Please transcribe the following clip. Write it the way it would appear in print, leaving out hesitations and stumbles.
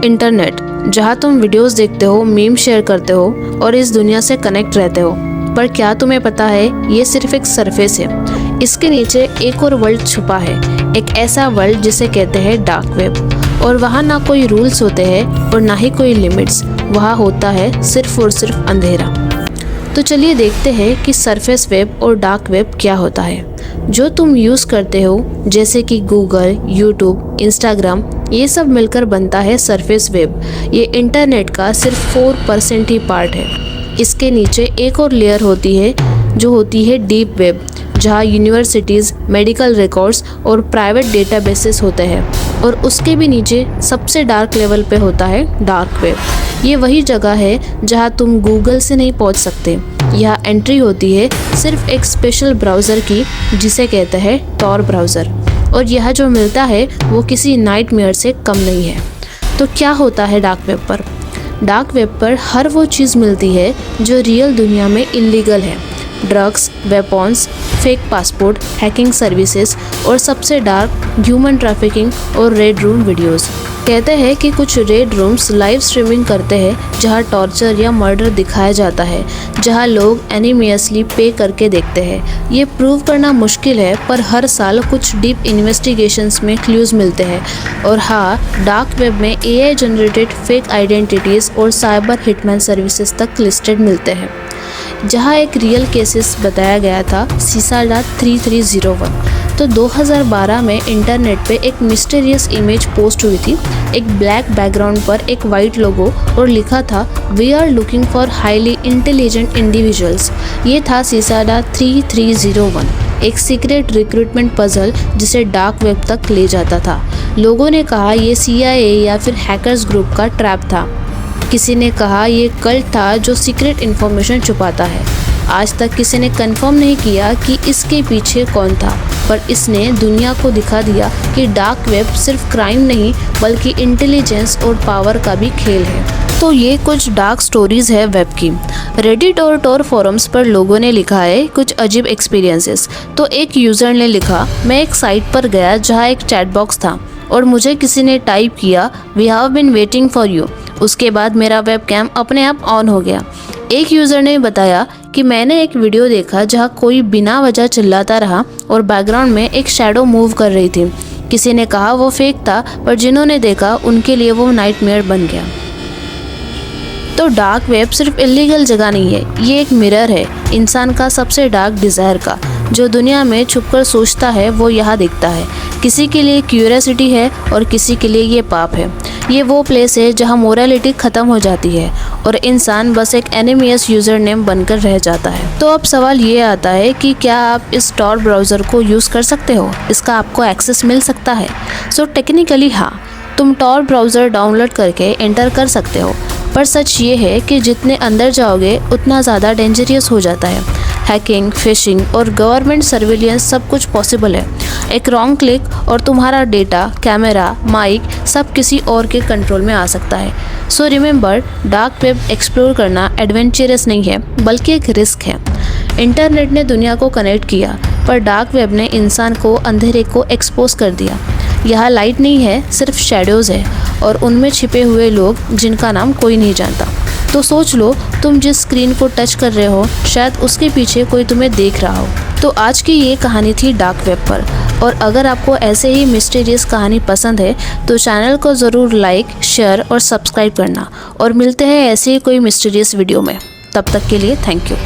Internet, जहाँ तुम videos देखते हो, मीम शेयर करते हो और इस दुनिया से कनेक्ट रहते हो। पर क्या तुम्हें पता है, ये सिर्फ एक सरफेस है। इसके नीचे एक और वर्ल्ड छुपा है, एक ऐसा वर्ल्ड जिसे कहते हैं डार्क वेब। और वहाँ ना कोई रूल्स होते हैं और ना ही कोई लिमिट्स, वहाँ होता है सिर्फ और सिर्फ अंधेरा। तो चलिए देखते हैं कि सरफेस वेब और डार्क वेब क्या होता है। जो तुम यूज़ करते हो जैसे कि गूगल, यूट्यूब, इंस्टाग्राम, ये सब मिलकर बनता है सरफेस वेब। ये इंटरनेट का सिर्फ 4% ही पार्ट है। इसके नीचे एक और लेयर होती है जो होती है डीप वेब, जहाँ यूनिवर्सिटीज़, मेडिकल रिकॉर्ड्स और प्राइवेट डेटाबेसेस होते हैं। और उसके भी नीचे सबसे डार्क लेवल पे होता है डार्क वेब। ये वही जगह है जहाँ तुम गूगल से नहीं पहुँच सकते। यहाँ एंट्री होती है सिर्फ एक स्पेशल ब्राउज़र की जिसे कहते हैं टॉर ब्राउज़र। और यह जो मिलता है वो किसी नाइटमेयर से कम नहीं है। तो क्या होता है डार्क वेब पर? डार्क वेब पर हर वो चीज़ मिलती है जो रियल दुनिया में इलीगल है। Drugs, weapons, fake passport, hacking services और सबसे डार्क ह्यूमन ट्रैफिकिंग और रेड रूम वीडियोस। कहते हैं कि कुछ रेड रूम्स लाइव स्ट्रीमिंग करते हैं जहां टॉर्चर या मर्डर दिखाया जाता है, जहां लोग एनिमियसली पे करके देखते हैं। ये प्रूव करना मुश्किल है, पर हर साल कुछ डीप इन्वेस्टिगेशंस में क्लूज़ मिलते हैं। और हाँ, डार्क वेब में AI जनरेटेड फेक आइडेंटिटीज़ और साइबर हिटमैन सर्विसेज तक लिस्टेड मिलते हैं। जहाँ एक रियल केसेस बताया गया था, CISA-3301। तो 2012 में इंटरनेट पे एक मिस्टीरियस इमेज पोस्ट हुई थी, एक ब्लैक बैकग्राउंड पर एक वाइट लोगो और लिखा था we are looking for highly intelligent individuals. ये था CISA-3301, एक सीक्रेट रिक्रूटमेंट पजल जिसे डार्क वेब तक ले जाता था। लोगों ने कहा ये CIA या फिर हैकर्स ग्रुप का ट्रैप था। किसी ने कहा ये कल्ट था जो सीक्रेट इन्फॉर्मेशन छुपाता है। आज तक किसी ने कंफर्म नहीं किया कि इसके पीछे कौन था, पर इसने दुनिया को दिखा दिया कि डार्क वेब सिर्फ क्राइम नहीं बल्कि इंटेलिजेंस और पावर का भी खेल है। तो ये कुछ डार्क स्टोरीज है वेब की। रेडिट और टॉर फोरम्स पर लोगों ने लिखा है कुछ अजीब एक्सपीरियंसेस। तो एक यूज़र ने लिखा, मैं एक साइट पर गया जहाँ एक चैट बॉक्स था और मुझे किसी ने टाइप किया we have been waiting for you. उसके बाद मेरा वेबकैम अपने आप ऑन हो गया। एक यूज़र ने बताया कि मैंने एक वीडियो देखा जहाँ कोई बिना वजह चिल्लाता रहा और बैकग्राउंड में एक शैडो मूव कर रही थी। किसी ने कहा वो फेक था, पर जिन्होंने देखा उनके लिए वो नाइटमेयर बन गया। तो डार्क वेब सिर्फ इलीगल जगह नहीं है, ये एक मिरर है इंसान का सबसे डार्क डिज़ायर का। जो दुनिया में छुपकर सोचता है वो यहाँ दिखता है। किसी के लिए क्यूरियोसिटी है और किसी के लिए ये पाप है। ये वो प्लेस है जहाँ मोरालिटी ख़त्म हो जाती है और इंसान बस एक एनिमियस यूज़र नेम बनकर रह जाता है। तो अब सवाल ये आता है कि क्या आप इस टॉर ब्राउज़र को यूज़ कर सकते हो? इसका आपको एक्सेस मिल सकता है? सो टेक्निकली हाँ, तुम टॉर ब्राउज़र डाउनलोड करके एंटर कर सकते हो, पर सच ये है कि जितने अंदर जाओगे उतना ज़्यादा डेंजरियस हो जाता है। हैकिंग, फिशिंग और गवर्नमेंट सर्विलियंस सब कुछ पॉसिबल है। एक रॉन्ग क्लिक और तुम्हारा डेटा, कैमरा, माइक सब किसी और के कंट्रोल में आ सकता है। So remember, dark web explore करना एडवेंचरस नहीं है बल्कि एक रिस्क है। इंटरनेट ने दुनिया को कनेक्ट किया, पर डार्क वेब ने इंसान को अंधेरे को एक्सपोज कर दिया। यहाँ लाइट नहीं है, सिर्फ शैडोज़ है और उनमें छिपे हुए लोग जिनका नाम कोई नहीं जानता। तो सोच लो, तुम जिस स्क्रीन को टच कर रहे हो शायद उसके पीछे कोई तुम्हें देख रहा हो। तो आज की ये कहानी थी डार्क वेब पर। और अगर आपको ऐसे ही मिस्टीरियस कहानी पसंद है तो चैनल को ज़रूर लाइक, शेयर और सब्सक्राइब करना। और मिलते हैं ऐसे ही कोई मिस्टीरियस वीडियो में। तब तक के लिए थैंक यू।